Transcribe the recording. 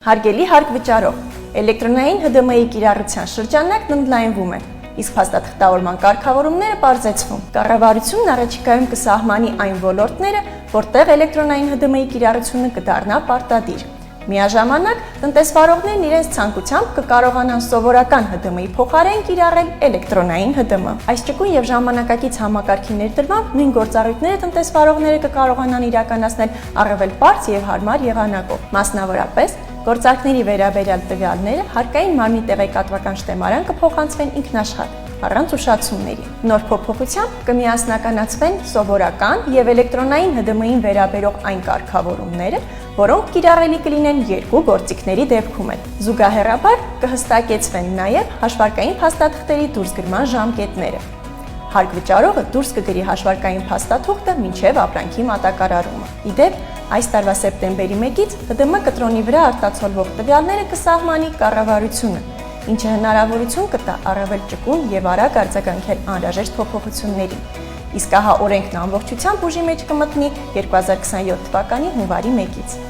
Հարգելի հարգվճարող, էլեկտրոնային ՀԴՄ-ի կիրառության շրջանակն ընդլայնվում է, իսկ փաստաթղթավորման կարգավորումները պարզեցվում։ Կառավարությունն առաջիկայում կսահմանի այն ոլորտները, որտեղ էլեկտրոնային ՀԴՄ-ի կիրառությունը կդառնա պարտադիր։ Միաժամանակ տնտեսվարողներն իրենց ցանկությամբ կկարողանան սովորական ՀԴՄ-ի փոխարեն կիրառել էլեկտրոնային ՀԴՄ։ Այս ճկուն եւ ժամանակակից համակարգի ներդրմամբ նույն գործառույթները տնտեսվարողները կկարողանան իրականացնել առավել պարզ եւ հարմար եղանակով, մասնավորապես գործարքների վերաբերյալ տվյալները հարկային մարմնի տեղեկատվական շտեմարան կփոխանցվեն ինքնաշխատ, առանց ուշացումների։ Նոր փոփոխությամբ կմիասնականացվեն սովորական եւ էլեկտրոնային ՀԴՄ-ին վերաբերող այն կարգավորումները, որոնք կիրառելի կլինեն երկու գործիքների դեպքում էլ։ Զուգահեռաբար կհստակեցվեն նաեւ հաշվարկային փաստաթղթերի դուրսգրման ժամկետները։ Հարգվճարողը դուրս կգրի հաշվարկային փաստաթուղթը մինչև ապրանքի մատակարարումը։ Ի դեպ, այս տարվա սեպտեմբերի 1-ից ՀԴՄ կտրոնի վրա արտացոլվող տվյալները կսահմանի կառավարությունը, ինչը հնարավորություն կտա առավել ճկուն եւ արագ արձագանքել անհրաժեշտ փոփոխություններին։ Իսկ ահա օրենքն ամբողջությամբ ուժի մեջ կմտնի 2027 թվականի հունվարի 1-ից։